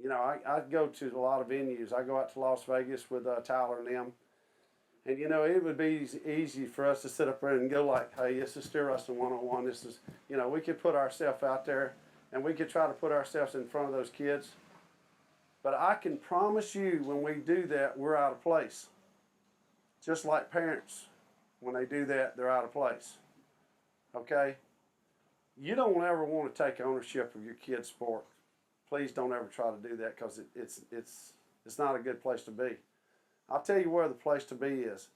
You know, I go to a lot of venues. I go out to Las Vegas with Tyler and them. And, you know, it would be easy for us to sit up there and go like, hey, this is steer wrestling 101. This is, you know, we could put ourselves out there and we could try to put ourselves in front of those kids. But I can promise you when we do that, we're out of place. Just like parents, when they do that, they're out of place. Okay? You don't ever want to take ownership of your kid's sport. Please don't ever try to do that because it's not a good place to be. I'll tell you where the place to be is.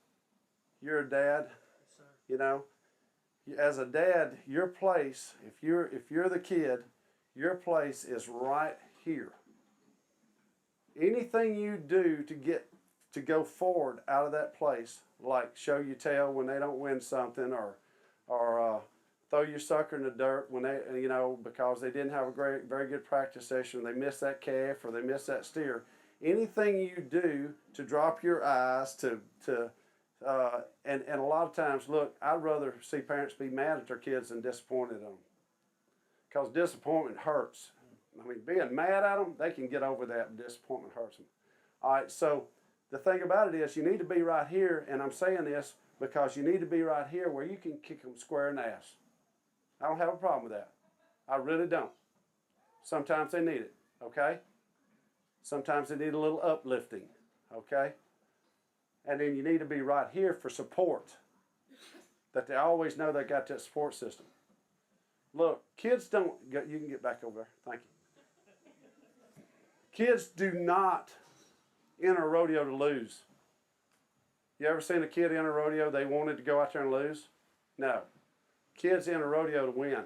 You're a dad, Yes, sir. you know. As a dad, your place, if you're the kid, your place is right here. Anything you do to go forward out of that place, like show your tail when they don't win something, or throw your sucker in the dirt when they, you know, because they didn't have a very good practice session, they missed that calf or they missed that steer. Anything you do to drop your eyes and a lot of times, look, I'd rather see parents be mad at their kids than disappointed in them, because disappointment hurts. I mean, being mad at them, they can get over that, and disappointment hurts them. All right, so the thing about it is you need to be right here, and I'm saying this because you need to be right here where you can kick them square in the ass. I don't have a problem with that. I really don't. Sometimes they need it, okay? Sometimes they need a little uplifting, okay? And then you need to be right here for support, that they always know they got that support system. Look, kids don't, you can get back over there, thank you. Kids do not enter a rodeo to lose. You ever seen a kid enter a rodeo, they wanted to go out there and lose? No. Kids enter a rodeo to win.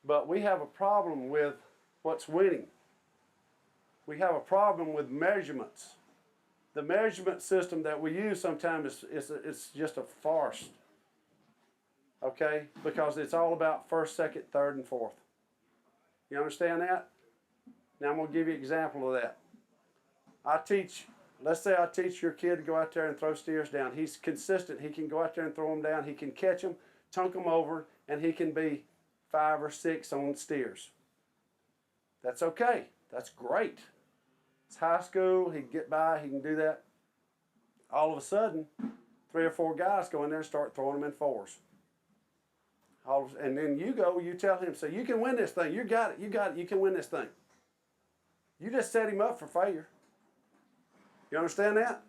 But we have a problem with what's winning. We have a problem with measurements. The measurement system that we use sometimes it's just a farce. Okay? Because it's all about first, second, third, and fourth. You understand that? Now I'm going to give you an example of that. Let's say I teach your kid to go out there and throw steers down. He's consistent. He can go out there and throw them down. He can catch them, tunk them over, and he can be 5 or 6 on steers. That's okay. That's great. It's high school. He can get by. He can do that. All of a sudden, 3 or 4 guys go in there and start throwing them in 4s. And then you tell him, say, you can win this thing. You got it. You can win this thing. You just set him up for failure. You understand that?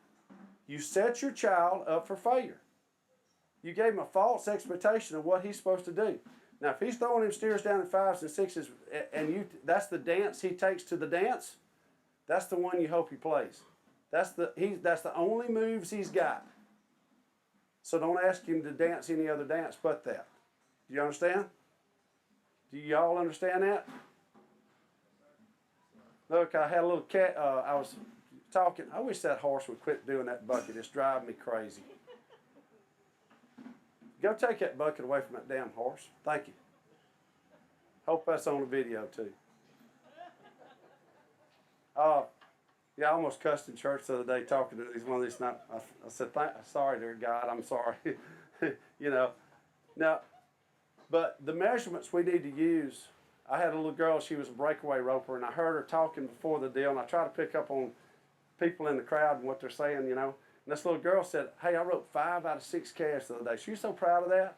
You set your child up for failure. You gave him a false expectation of what he's supposed to do. Now, if he's throwing him steers down in 5s and 6s, and that's the dance he takes to the dance, that's the one you hope he plays. That's the only moves he's got. So don't ask him to dance any other dance but that. Do you understand? Do y'all understand that? Look, I had a little cat, I was talking. I wish that horse would quit doing that bucket. It's driving me crazy. Go take that bucket away from that damn horse. Thank you. Hope that's on the video too. Yeah, I almost cussed in church the other day talking to one of these. I said, sorry, dear God, I'm sorry. You know. Now, but the measurements we need to use, I had a little girl, she was a breakaway roper, and I heard her talking before the deal, and I try to pick up on people in the crowd and what they're saying, you know. And this little girl said, hey, I wrote 5 out of 6 calves the other day. She's so proud of that.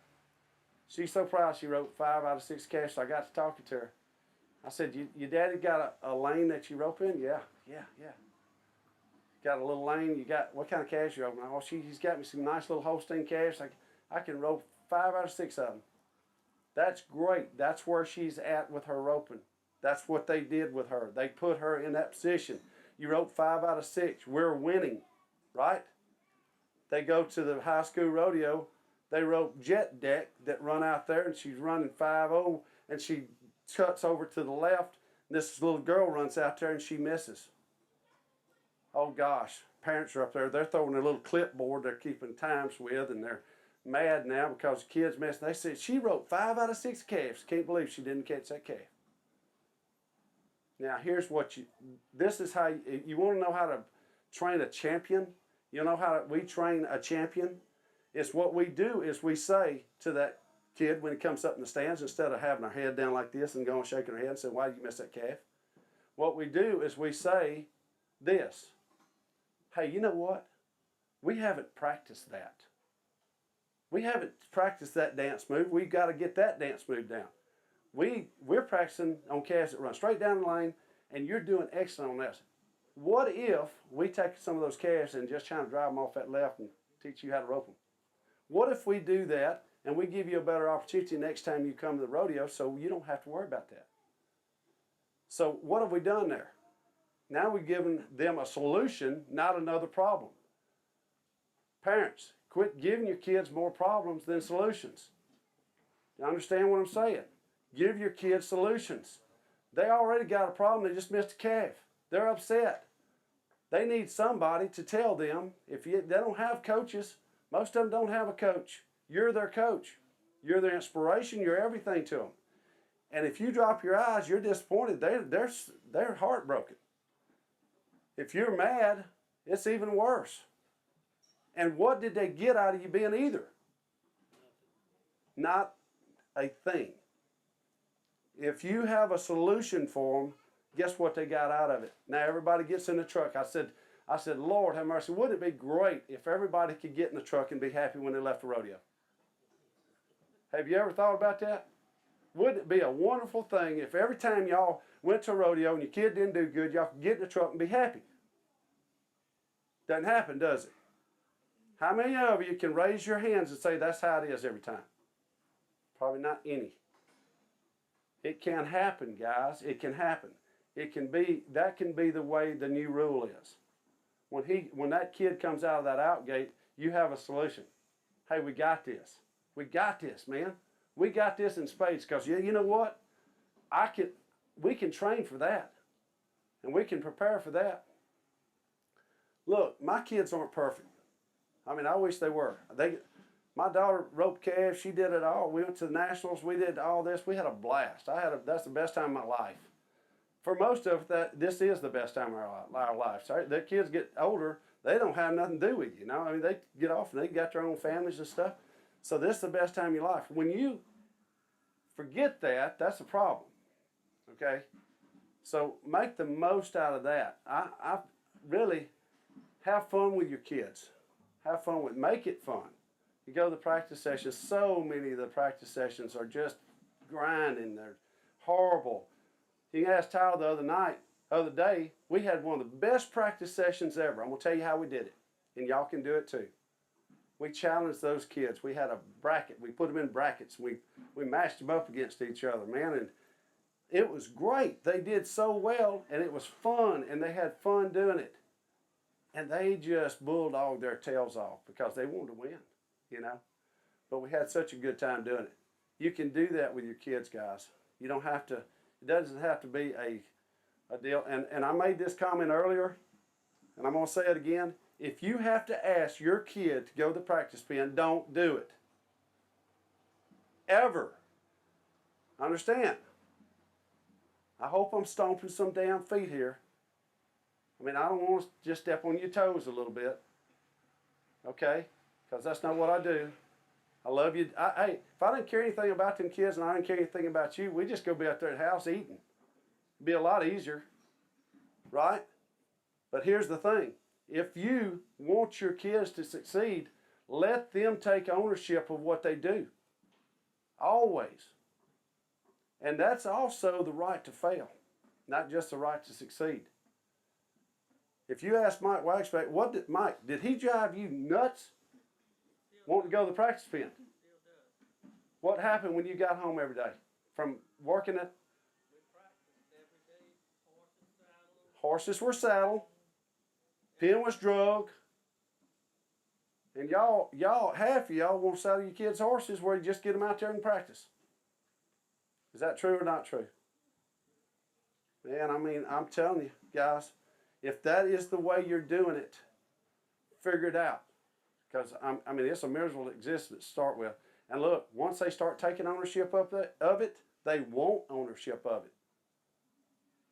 She's so proud she wrote 5 out of 6 calves, so I got to talking to her. I said, your daddy got a lane that you rope in? Yeah. Got a little lane. You got, what kind of calves you roping? Oh, he's got me some nice little Holstein calves. I can rope 5 out of 6 of them. That's great. That's where she's at with her roping. That's what they did with her. They put her in that position. You rope 5 out of 6. We're winning, right? They go to the high school rodeo. They rope jet deck that run out there, and she's running 5-0, and she cuts over to the left. And this little girl runs out there, and she misses. Oh, gosh. Parents are up there. They're throwing a little clipboard they're keeping times with, and they're mad now because the kids missed. They said, she wrote 5 out of 6 calves. Can't believe she didn't catch that calf. Now, here's what this is how you want to know how to train a champion. You know how we train a champion? It's what we do is we say to that kid when he comes up in the stands, instead of having our head down like this and going shaking our head and saying, why did you miss that calf? what we do is we say this. Hey, you know what? We haven't practiced that. We haven't practiced that dance move. We've got to get that dance move down. We're practicing on calves that run straight down the lane, and you're doing excellent on this. What if we take some of those calves and just try to drive them off that left and teach you how to rope them? What if we do that and we give you a better opportunity next time you come to the rodeo so you don't have to worry about that? So what have we done there? Now we've given them a solution, not another problem. Parents, quit giving your kids more problems than solutions. You understand what I'm saying? Give your kids solutions. They already got a problem. They just missed a calf. They're upset. They need somebody to tell them. They don't have coaches. Most of them don't have a coach. You're their coach. You're their inspiration. You're everything to them. And if you drop your eyes, you're disappointed. They're heartbroken. If you're mad, it's even worse. And what did they get out of you being either? Not a thing. If you have a solution for them, guess what they got out of it? Now everybody gets in the truck. I said, Lord have mercy, wouldn't it be great if everybody could get in the truck and be happy when they left the rodeo? Have you ever thought about that? Wouldn't it be a wonderful thing if every time y'all went to a rodeo and your kid didn't do good, y'all could get in the truck and be happy? Doesn't happen, does it? How many of you can raise your hands and say that's how it is every time? Probably not any. It can happen, guys. It can happen. That can be the way the new rule is. When that kid comes out of that out gate, you have a solution. Hey, we got this. We got this, man. We got this in spades because you know what? We can train for that. And we can prepare for that. Look, my kids aren't perfect. I mean, I wish they were. My daughter roped calves. She did it all. We went to the Nationals. We did all this. We had a blast. That's the best time of my life. For most of that, this is the best time of our life. So the kids get older, they don't have nothing to do with you. I mean, they get off and they got their own families and stuff. So this is the best time of your life. When you forget that, that's a problem. Okay? So make the most out of that. I really have fun with your kids. Have fun with it. Make it fun. You go to the practice sessions, so many of the practice sessions are just grinding. They're horrible. You can ask Tyler the other day, we had one of the best practice sessions ever. I'm going to tell you how we did it, and y'all can do it too. We challenged those kids. We had a bracket. We put them in brackets. We matched them up against each other, man, and it was great. They did so well, and it was fun, and they had fun doing it. And they just bulldogged their tails off because they wanted to win, you know. But we had such a good time doing it. You can do that with your kids, guys. You don't have to, it doesn't have to be a deal. And I made this comment earlier, and I'm going to say it again. If you have to ask your kid to go to the practice pen, don't do it. Ever. Understand? I hope I'm stomping some damn feet here. I mean, I don't want to just step on your toes a little bit, okay? Because that's not what I do. I love you. Hey, if I didn't care anything about them kids and I didn't care anything about you, we'd just go be out there at the house eating. It'd be a lot easier, right? But here's the thing. If you want your kids to succeed, let them take ownership of what they do. Always. And that's also the right to fail, not just the right to succeed. If you ask Mike Wagsback, Mike, did he drive you nuts wanting to go to the practice pen? What happened when you got home every day from working at? We practiced every day. Horses were saddled. Pen was drug. And half of y'all want to saddle your kids' horses where you just get them out there and practice. Is that true or not true? Man, I mean, I'm telling you, guys, if that is the way you're doing it, figure it out. Because, I mean, it's a miserable existence to start with. And look, once they start taking ownership of it, they want ownership of it.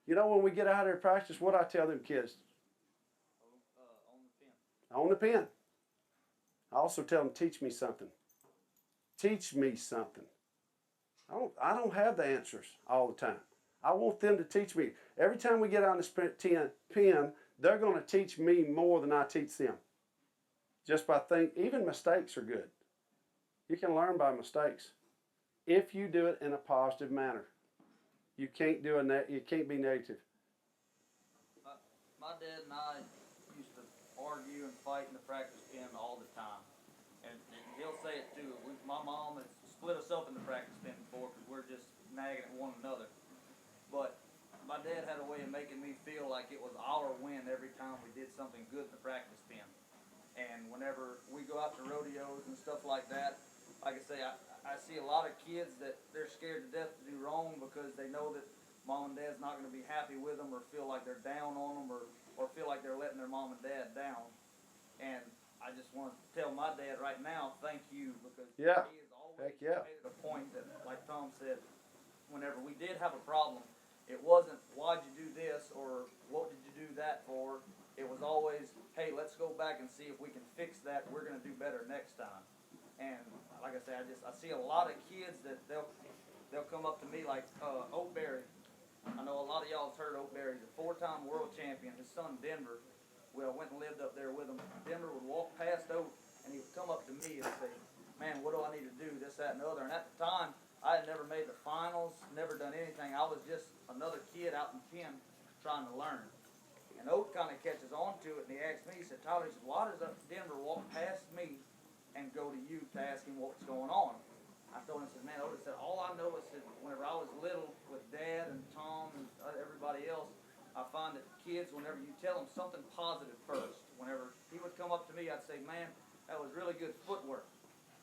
You know, when we get out there to practice, what I tell them kids? On the pen. I also tell them, teach me something. Teach me something. I don't have the answers all the time. I want them to teach me. Every time we get out in the pen, they're going to teach me more than I teach them. Just by even mistakes are good. You can learn by mistakes if you do it in a positive manner. You can't you can't be negative. My dad and I used to argue and fight in the practice pen all the time. And he'll say it too. My mom has split us up in the practice pen before because we're just nagging at one another. But my dad had a way of making me feel like it was our win every time we did something good in the practice pen. And whenever we go out to rodeos and stuff like that, like I say, I see a lot of kids that they're scared to death to do wrong because they know that mom and dad's not going to be happy with them or feel like they're down on them or feel like they're letting their mom and dad down. And I just want to tell my dad right now, thank you, because he has always made it a point that, like Tom said, whenever we did have a problem, it wasn't, why'd you do this or what did you do that for? It was always, hey, let's go back and see if we can fix that. We're going to do better next time. And like I said, I see a lot of kids that they'll come up to me like Oatberry. I know a lot of y'all have heard Oatberry. He's a 4-time world champion. His son Denver, well, went and lived up there with him. Denver would walk past Oat and he would come up to me and say, man, what do I need to do? This, that, and the other. And at the time, I had never made the finals, never done anything. I was just another kid out in pen trying to learn. And Oat kind of catches on to it, and he asked me, he said, Tyler, he said, why does Denver walk past me and go to you to ask him what's going on? I told him, I said, man, Oat said, all I know is that whenever I was little with Dad and Tom and everybody else, I find that kids, whenever you tell them something positive first, whenever he would come up to me, I'd say, man, that was really good footwork.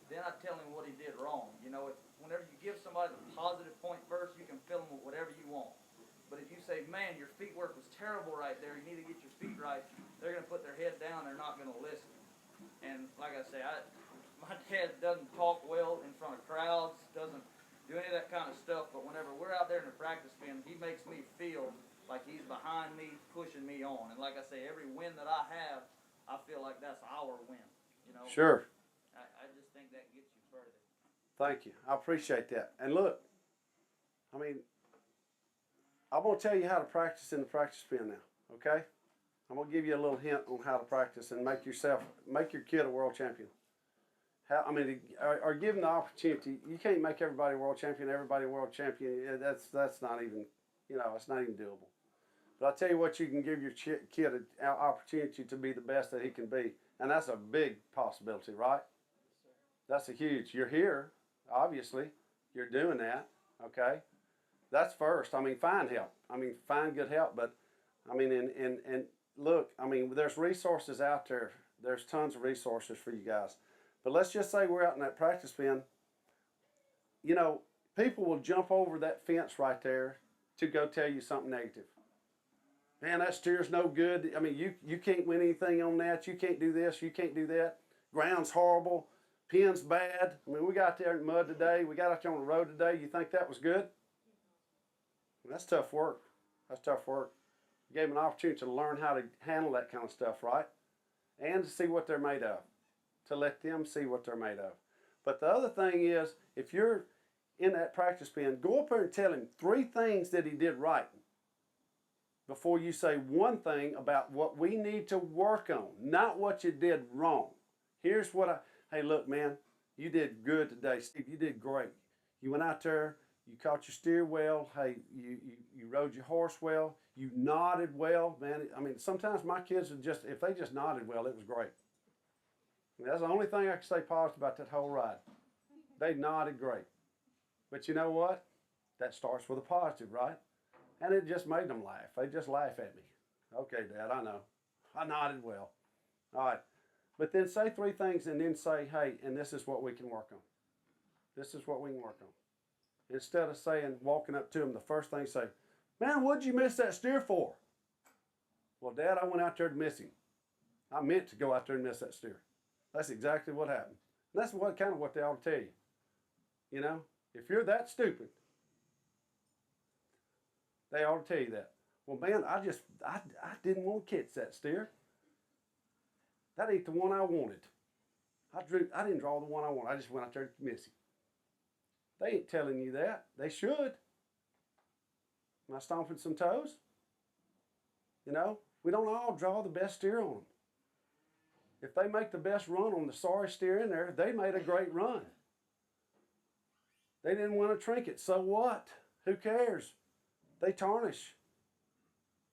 Then I'd tell him what he did wrong. You know, whenever you give somebody the positive point first, you can fill them with whatever you want. But if you say, man, your feet work was terrible right there, you need to get your feet right, they're going to put their head down, they're not going to listen. And like I say, my dad doesn't talk well in front of crowds, doesn't do any of that kind of stuff, but whenever we're out there in the practice pen, he makes me feel like he's behind me, pushing me on. And like I say, every win that I have, I feel like that's our win. You know? Sure. I just think that gets you further. Thank you. I appreciate that. And look, I mean, I'm going to tell you how to practice in the practice pen now, okay? I'm going to give you a little hint on how to practice and make your kid a world champion. Or give them the opportunity. You can't make everybody a world champion, That's not even, it's not even doable. But I'll tell you what, you can give your kid an opportunity to be the best that he can be. And that's a big possibility, right? That's a huge. You're here, obviously. You're doing that, okay? That's first. Find help. Find good help. But, and look, there's resources out there. There's tons of resources for you guys. But let's just say we're out in that practice pen. People will jump over that fence right there to go tell you something negative. Man, that steer's no good. You can't win anything on that. You can't do this. You can't do that. Ground's horrible. Pen's bad. We got there in mud today. We got out there on the road today. You think that was good? That's tough work. That's tough work. You gave them an opportunity to learn how to handle that kind of stuff, right? And to see what they're made of. To let them see what they're made of. But the other thing is, if you're in that practice pen, go up there and tell him 3 things that he did right before you say one thing about what we need to work on, not what you did wrong. Here's what hey, look, man, you did good today, Steve. You did great. You went out there, you caught your steer well. Hey, you rode your horse well. You nodded well, man. Sometimes my kids would if they just nodded well, it was great. That's the only thing I can say positive about that whole ride. They nodded great. But you know what? That starts with a positive, right? And it just made them laugh. They just laugh at me. Okay, Dad, I know. I nodded well. All right. But then say 3 things and then say, hey, and this is what we can work on. This is what we can work on. Instead of walking up to them, the first thing say, man, what'd you miss that steer for? Well, Dad, I went out there to miss him. I meant to go out there and miss that steer. That's exactly what happened. And that's kind of what they ought to tell you. If you're that stupid, they ought to tell you that. Well, man, I didn't want to catch that steer. That ain't the one I wanted. I didn't draw the one I wanted. I just went out there to miss him. They ain't telling you that. They should. Am I stomping some toes? You know, we don't all draw the best steer on them. If they make the best run on the sorry steer in there, they made a great run. They didn't win a trinket, so what? Who cares? They tarnish.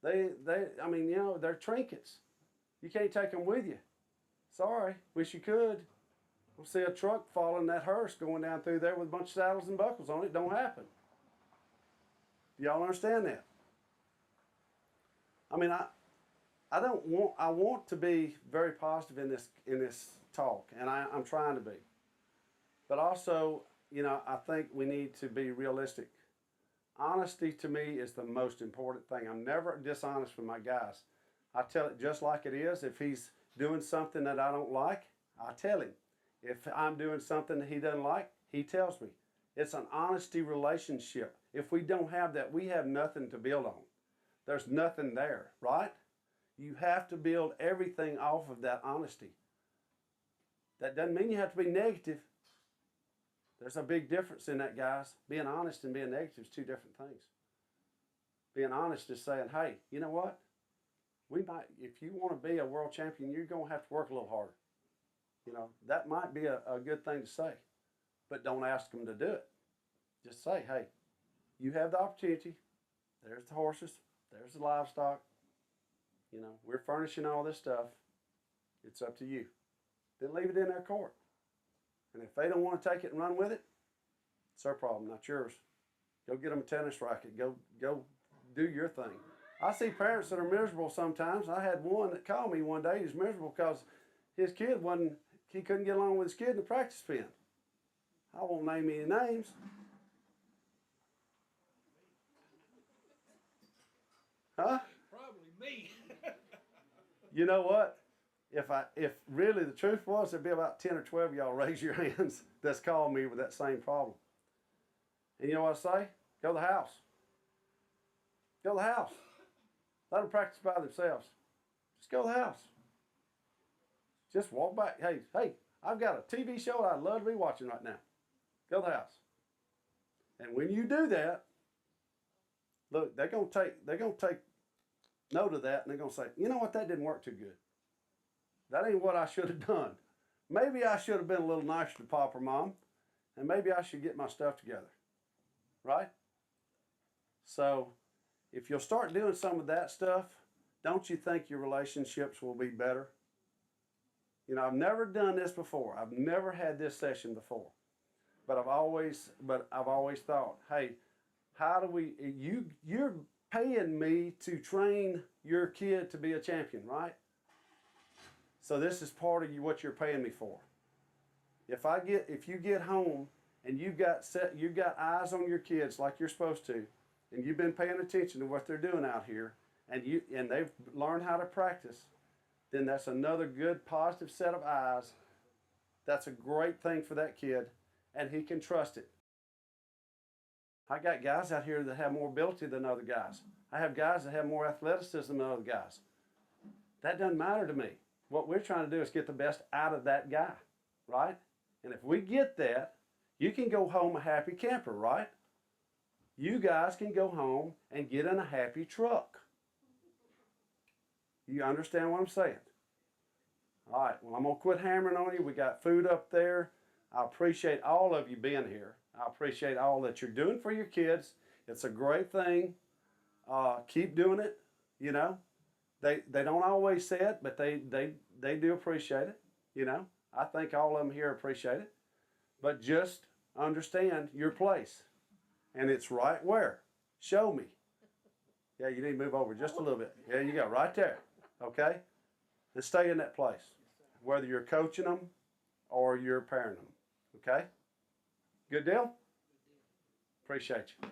I mean, you know, they're trinkets. You can't take them with you. Sorry, wish you could. We'll see a truck following that hearse going down through there with a bunch of saddles and buckles on it. Don't happen. Do y'all understand that? I mean, I want to be very positive in this talk, and I'm trying to be. But also, you know, I think we need to be realistic. Honesty to me is the most important thing. I'm never dishonest with my guys. I tell it just like it is. If he's doing something that I don't like, I tell him. If I'm doing something that he doesn't like, he tells me. It's an honesty relationship. If we don't have that, we have nothing to build on. There's nothing there, right? You have to build everything off of that honesty. That doesn't mean you have to be negative. There's a big difference in that, guys. Being honest and being negative is two different things. Being honest is saying, hey, you know what? If you want to be a world champion, you're going to have to work a little harder. You know, that might be a good thing to say, but don't ask them to do it. Just say, hey, you have the opportunity. There's the horses. There's the livestock. You know, we're furnishing all this stuff. It's up to you. Then leave it in their court. And if they don't want to take it and run with it, it's their problem, not yours. Go get them a tennis racket. Go do your thing. I see parents that are miserable sometimes. I had one that called me one day. He was miserable because his kid he couldn't get along with his kid in the practice pen. I won't name any names. Huh? Probably me. You know what? If really the truth was, there'd be about 10 or 12 of y'all raise your hands that's called me with that same problem. And you know what I say? Go to the house. Go to the house. Let them practice by themselves. Just go to the house. Just walk back. Hey, I've got a TV show I'd love to be watching right now. Go to the house. And when you do that, look, they're gonna take note of that, and they're gonna say, you know what, that didn't work too good. That ain't what I should have done. Maybe I should have been a little nicer to Pop or Mom, and maybe I should get my stuff together. Right? So, if you'll start doing some of that stuff, don't you think your relationships will be better? You know, I've never done this before. I've never had this session before. But I've always thought, hey, how do you're paying me to train your kid to be a champion, right? So this is part of what you're paying me for. If you get home and you've got eyes on your kids like you're supposed to, and you've been paying attention to what they're doing out here, and they've learned how to practice, then that's another good positive set of eyes. That's a great thing for that kid, and he can trust it. I got guys out here that have more ability than other guys. I have guys that have more athleticism than other guys. That doesn't matter to me. What we're trying to do is get the best out of that guy, right? And if we get that, you can go home a happy camper, right? You guys can go home and get in a happy truck. You understand what I'm saying? All right, well, I'm going to quit hammering on you. We got food up there. I appreciate all of you being here. I appreciate all that you're doing for your kids. It's a great thing. Keep doing it, you know. They don't always say it, but they do appreciate it, you know. I think all of them here appreciate it. But just understand your place. And it's right where? Show me. Yeah, you need to move over just a little bit. There you go, right there. Okay? And stay in that place. Whether you're coaching them or you're parenting them. Okay? Good deal? Appreciate you.